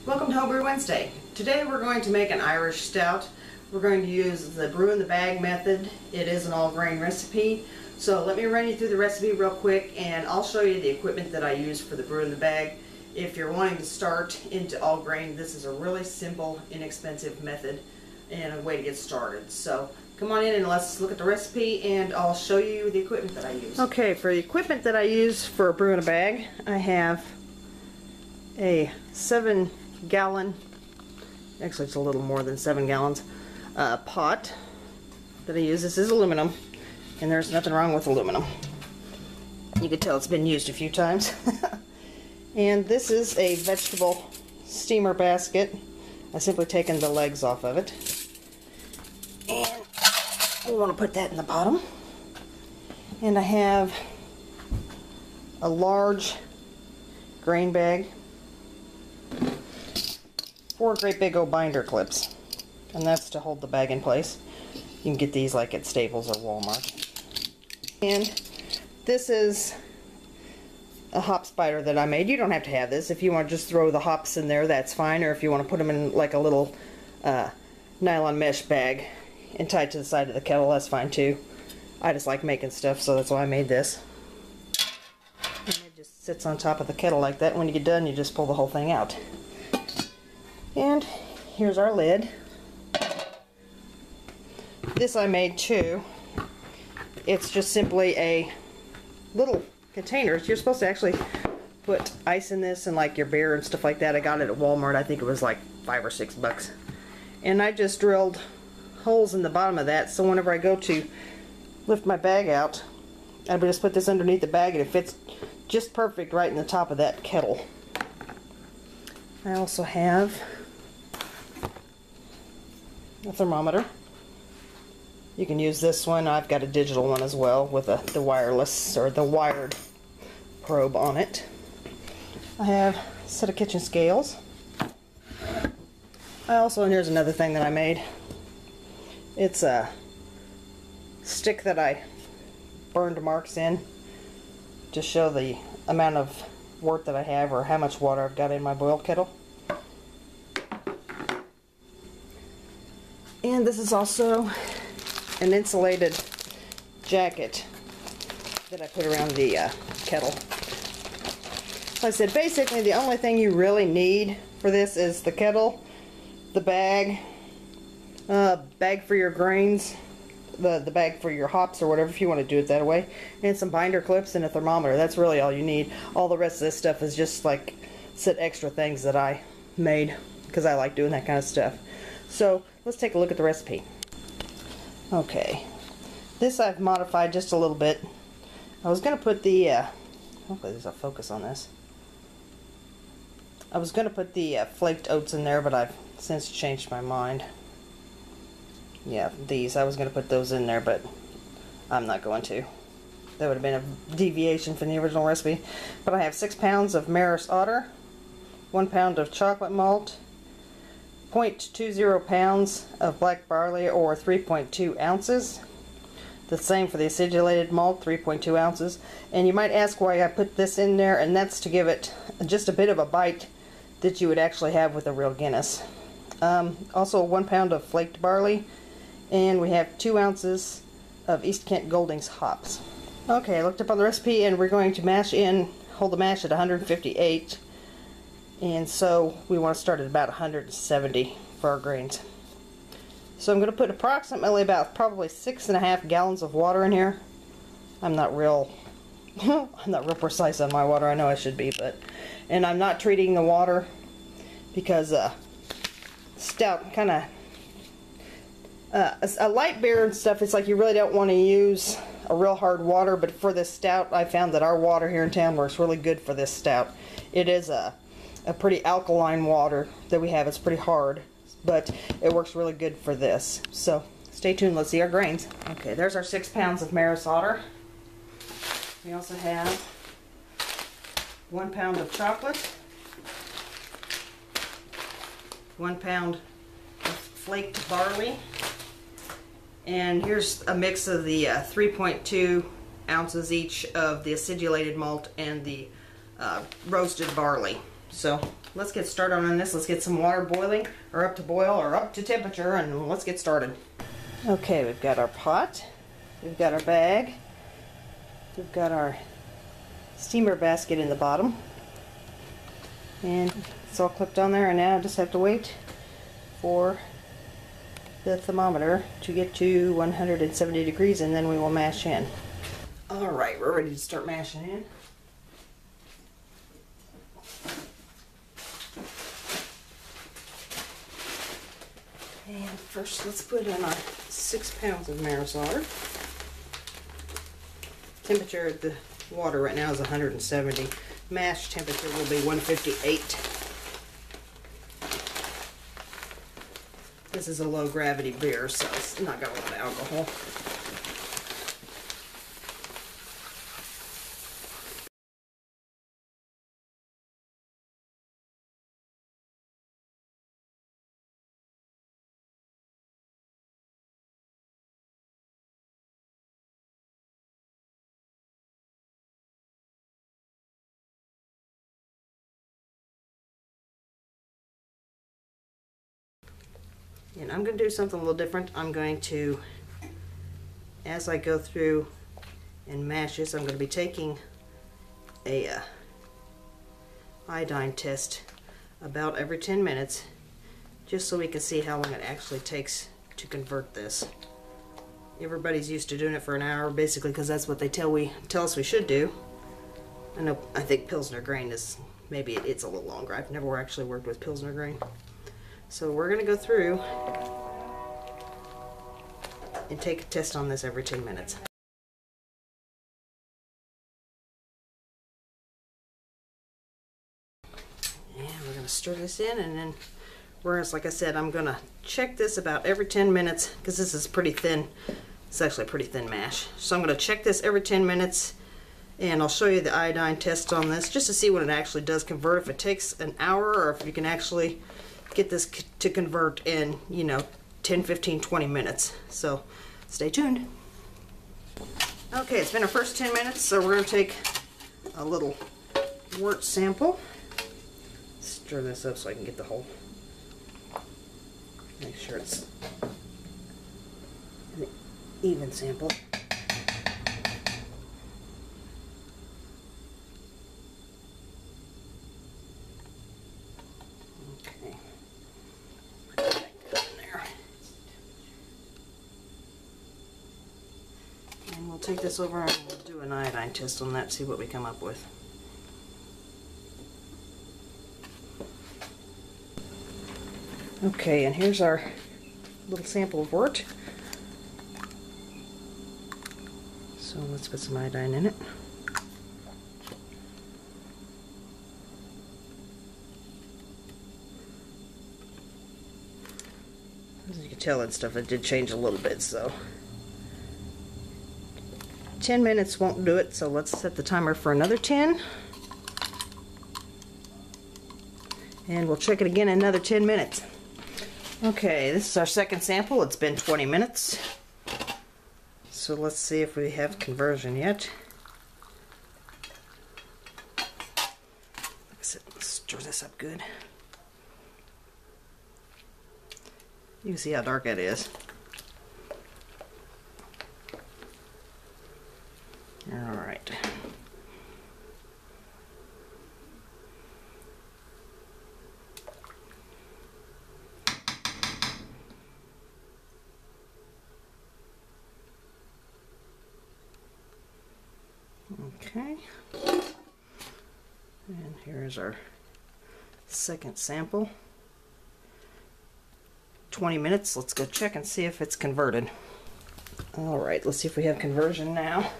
Welcome to Homebrew Wednesday. Today we're going to make an Irish Stout. We're going to use the brew in the bag method. It is an all grain recipe. So let me run you through the recipe real quick and I'll show you the equipment that I use for the brew in the bag. If you're wanting to start into all grain, this is a really simple, inexpensive method and a way to get started. So come on in and let's look at the recipe and I'll show you the equipment that I use. Okay, for the equipment that I use for a brew in a bag, I have a 7-gallon, actually it's a little more than 7 gallons, pot that I use. This is aluminum, and there's nothing wrong with aluminum. You can tell it's been used a few times. And this is a vegetable steamer basket. I've simply taken the legs off of it. And we want to put that in the bottom. And I have a large grain bag, 4 great big old binder clips, and that's to hold the bag in place. You can get these like at Staples or Walmart. And this is a hop spider that I made. You don't have to have this. If you want to just throw the hops in there, that's fine, or if you want to put them in like a little nylon mesh bag and tie it to the side of the kettle, that's fine too. I just like making stuff, so that's why I made this. And it just sits on top of the kettle like that. When you get done, you just pull the whole thing out. And here's our lid. This I made too. It's just simply a little container. You're supposed to actually put ice in this and like your beer and stuff like that. I got it at Walmart. I think it was like $5 or $6. And I just drilled holes in the bottom of that, so whenever I go to lift my bag out, I would just put this underneath the bag and it fits just perfect right in the top of that kettle. I also have a thermometer. You can use this one. I've got a digital one as well with the wireless or the wired probe on it. I have a set of kitchen scales. And here's another thing that I made. It's a stick that I burned marks in to show the amount of wort that I have or how much water I've got in my boil kettle. And this is also an insulated jacket that I put around the kettle. Like I said, basically the only thing you really need for this is the kettle, the bag, bag for your grains, the bag for your hops or whatever if you want to do it that way, and some binder clips and a thermometer. That's really all you need. All the rest of this stuff is just like set extra things that I made because I like doing that kind of stuff. So let's take a look at the recipe. Okay, this I've modified just a little bit. I was going to put the, hopefully there's a focus on this. I was going to put the flaked oats in there, but I've since changed my mind. Yeah, these, I was going to put those in there, but I'm not going to. That would have been a deviation from the original recipe. But I have 6 pounds of Maris Otter, 1 pound of chocolate malt, 0.20 pounds of black barley or 3.2 ounces. The same for the acidulated malt, 3.2 ounces. And you might ask why I put this in there, and that's to give it just a bit of a bite that you would actually have with a real Guinness. Also 1 pound of flaked barley, and we have 2 ounces of East Kent Goldings hops. Okay, I looked up on the recipe and we're going to hold the mash at 158. And so we want to start at about 170 for our grains. So I'm going to put approximately probably 6.5 gallons of water in here. I'm not real precise on my water. I know I should be, and I'm not treating the water because stout kind of a light beer and stuff. It's like you really don't want to use a real hard water, but for this stout, I found that our water here in town works really good for this stout. It is a pretty alkaline water that we have. It's pretty hard, but it works really good for this. So stay tuned. Let's see our grains. Okay, there's our 6 pounds of Maris Otter. We also have 1 pound of chocolate, 1 pound of flaked barley, and here's a mix of the 3.2 ounces each of the acidulated malt and the roasted barley. So let's get started on this. Let's get some water boiling, or up to boil, or up to temperature, and let's get started. Okay, we've got our pot, we've got our bag, we've got our steamer basket in the bottom, and it's all clipped on there, and now I just have to wait for the thermometer to get to 170 degrees, and then we will mash in. Alright, we're ready to start mashing in. And first let's put in our 6 pounds of Marisol. Temperature of the water right now is 170. Mash temperature will be 158. This is a low gravity beer, so it's not got a lot of alcohol. And I'm going to do something a little different. I'm going to, as I go through and mash this, I'm going to be taking a iodine test about every 10 minutes, just so we can see how long it actually takes to convert this. Everybody's used to doing it for an hour, basically, because that's what they tell us we should do. I think Pilsner grain is, maybe it's a little longer. I've never actually worked with Pilsner grain. So we're going to go through and take a test on this every 10 minutes. And we're going to stir this in, and then, whereas like I said, I'm going to check this about every 10 minutes, because this is pretty thin. It's actually a pretty thin mash. So I'm going to check this every 10 minutes, and I'll show you the iodine test on this, just to see when it actually does convert, if it takes an hour, or if you can actually get this to convert in, 10, 15, 20 minutes. So stay tuned. Okay, it's been our first 10 minutes, so we're going to take a little wort sample. Stir this up so I can get the whole, make sure it's an even sample. We'll take this over and we'll do an iodine test on that, see what we come up with. Okay, and here's our little sample of wort. So let's put some iodine in it. As you can tell and stuff, it did change a little bit, so 10 minutes won't do it, so let's set the timer for another 10. And we'll check it again in another 10 minutes. Okay, this is our second sample. It's been 20 minutes. So let's see if we have conversion yet. Let's stir this up good. You can see how dark that is. Alright. Okay. And here's our second sample. 20 minutes. Let's go check and see if it's converted. Alright, let's see if we have conversion now.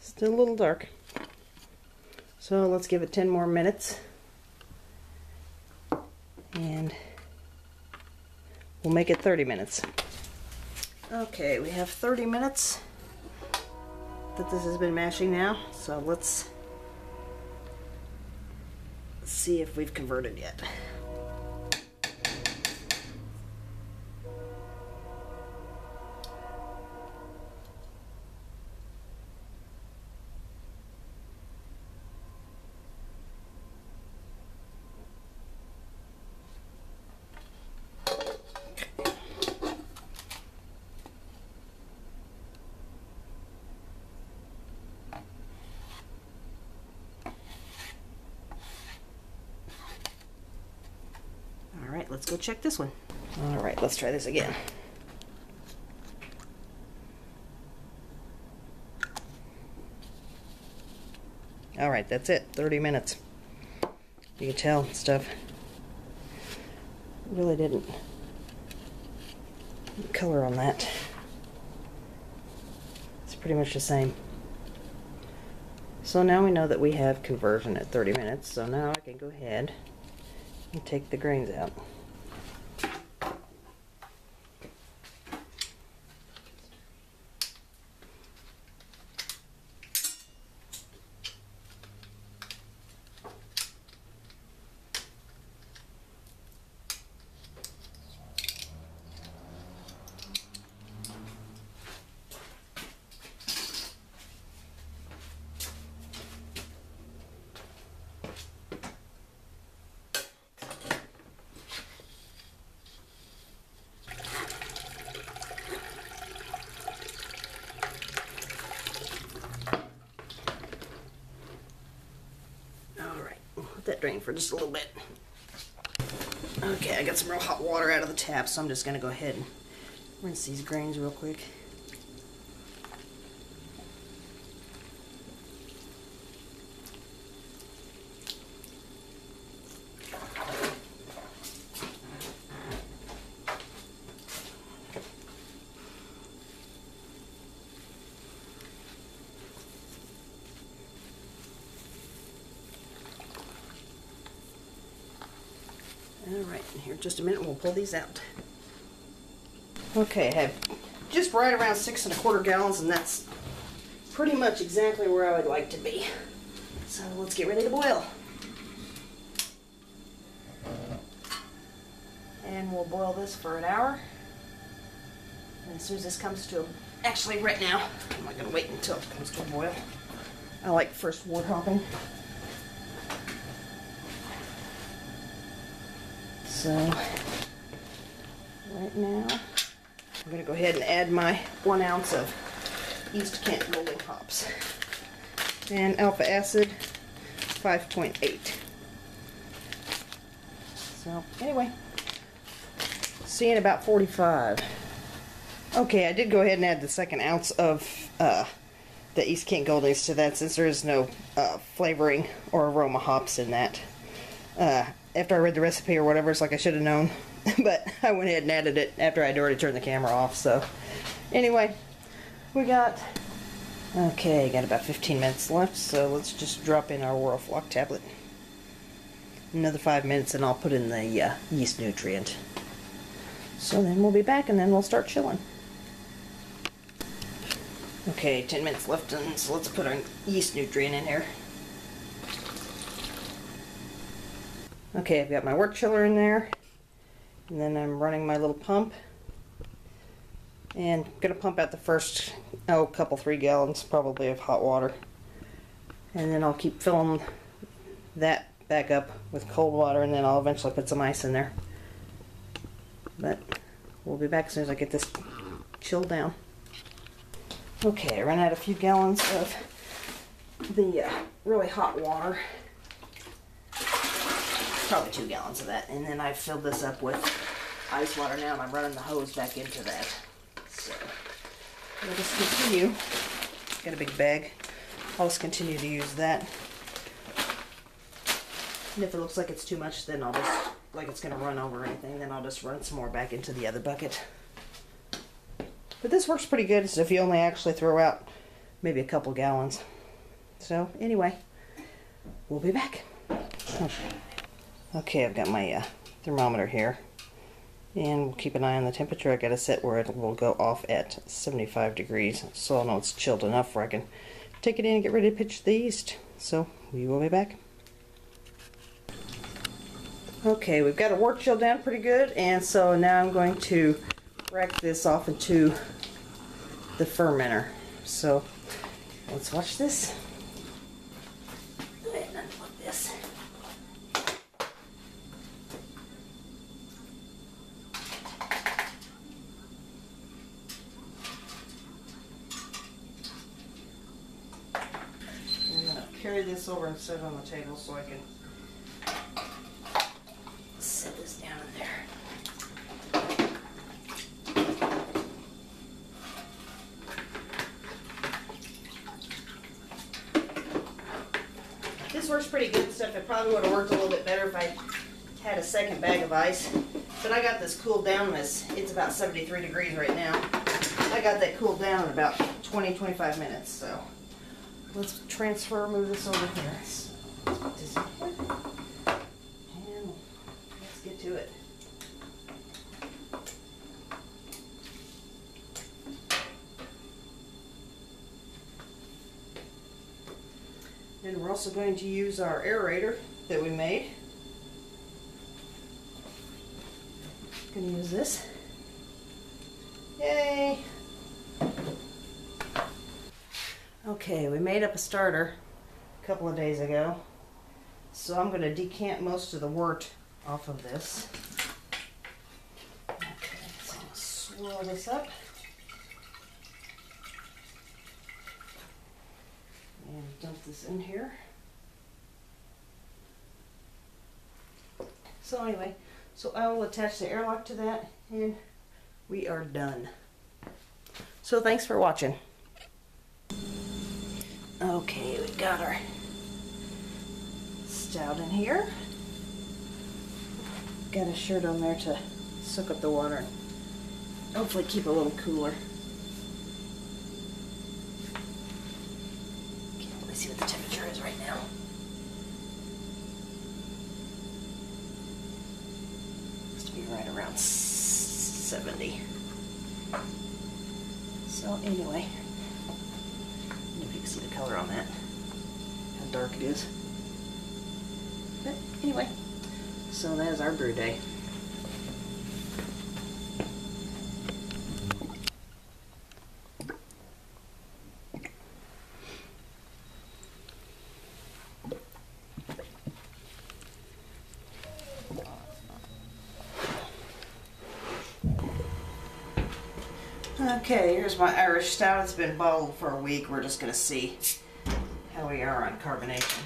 Still a little dark. So let's give it 10 more minutes. And we'll make it 30 minutes. Okay, we have 30 minutes that this has been mashing now. So let's Let's see if we've converted yet. Alright, let's go check this one. Alright, let's try this again. Alright, that's it. 30 minutes. You can tell stuff really didn't color on that. It's pretty much the same. So now we know that we have conversion at 30 minutes, so now I can go ahead and take the grains out. That drain for just a little bit. Okay, I got some real hot water out of the tap, so I'm just gonna go ahead and rinse these grains real quick. Alright, here in just a minute we'll pull these out. Okay, I have just right around 6 1/4 gallons, and that's pretty much exactly where I would like to be. So let's get ready to boil. And we'll boil this for an hour. And as soon as this comes to actually right now, I'm not going to wait until it comes to a boil. I like first wort hopping. So, right now, I'm going to go ahead and add my 1 ounce of yeast Kent rolling hops. And alpha acid, 5.8. So, anyway, see you in about 45. Okay, I did go ahead and add the 2nd ounce of the East Kent Goldings to that, since there is no flavoring or aroma hops in that. After I read the recipe or whatever, it's like I should have known. But I went ahead and added it after I'd already turned the camera off. So anyway, we got about 15 minutes left. So let's just drop in our Whirlflock tablet. Another 5 minutes and I'll put in the yeast nutrient. So then we'll be back and then we'll start chilling. Okay, 10 minutes left, and so let's put our yeast nutrient in here. Okay, I've got my work chiller in there, and then I'm running my little pump, and I'm going to pump out the first, couple 3 gallons probably of hot water, and then I'll keep filling that back up with cold water, and then I'll eventually put some ice in there. But we'll be back as soon as I get this chilled down. Okay, I ran out a few gallons of the really hot water. Probably 2 gallons of that, and then I filled this up with ice water now, and I'm running the hose back into that. So I'll just continue. Got a big bag. I'll just continue to use that. And if it looks like it's too much, then I'll just, like it's gonna run over or anything, then I'll just run some more back into the other bucket. But this works pretty good, so if you only actually throw out maybe a couple gallons. So anyway, we'll be back. Okay, I've got my thermometer here, and we'll keep an eye on the temperature. I got it set where it will go off at 75 degrees, so I'll know it's chilled enough where I can take it in and get ready to pitch the yeast. So we will be back. Okay, we've got a wort chilled down pretty good, and so now I'm going to rack this off into the fermenter. So let's watch this. Go ahead and unplug this. I'm going to carry this over and set it on the table so I can set this down in there. This works pretty good stuff. It probably would have worked a little bit better if I had a second bag of ice. But I got this cooled down. It's about 73 degrees right now. I got that cooled down in about 20-25 minutes. So let's move this over here. So let's put this in here. And let's get to it. And we're also going to use our aerator that we made. Going to use this. Yay! Okay, we made up a starter a couple of days ago. So I'm going to decant most of the wort off of this. Okay, so I'm going to swirl this up. And dump this in here. So anyway, so I will attach the airlock to that and we are done. So thanks for watching. Okay, we've got our stout in here. Got a shirt on there to soak up the water and hopefully keep it a little cooler. See what the temperature is right now. Must be right around 70. So anyway, I don't know if you can see the color on that, how dark it is. But anyway, so that is our brew day. Okay, here's my Irish Stout. It's been bottled for a week. We're just going to see how we are on carbonation.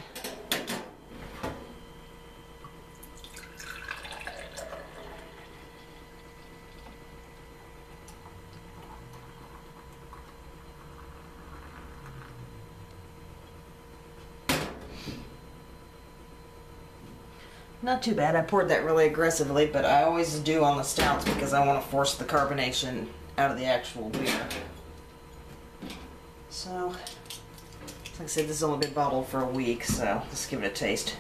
Not too bad. I poured that really aggressively, but I always do on the stouts because I want to force the carbonation out of the actual beer. So, like I said, this has only been bottled for a week, so let's give it a taste.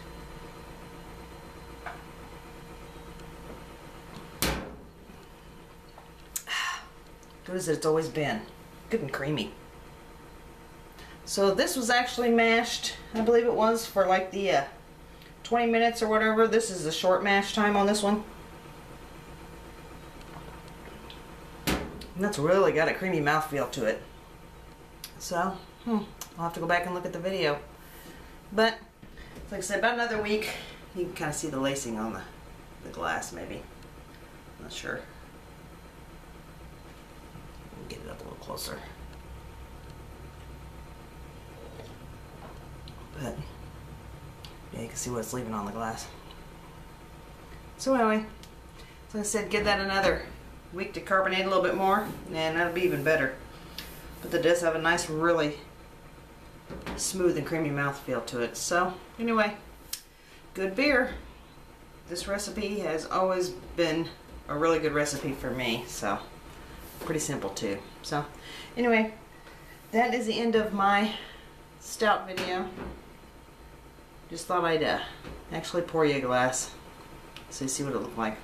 Good as it's always been. Good and creamy. So this was actually mashed, I believe it was, for like the 20 minutes or whatever. This is the short mash time on this one. And that's really got a creamy mouthfeel to it. So, I'll have to go back and look at the video. But, like I said, about another week. You can kind of see the lacing on the glass, maybe. I'm not sure. Get it up a little closer. But, yeah, you can see what it's leaving on the glass. So anyway, like I said, give that another week to carbonate a little bit more, and that'll be even better. But that does have a nice, really smooth and creamy mouthfeel to it. So anyway, good beer. This recipe has always been a really good recipe for me, so pretty simple too. So anyway, that is the end of my stout video. Just thought I'd actually pour you a glass so you see what it looked like.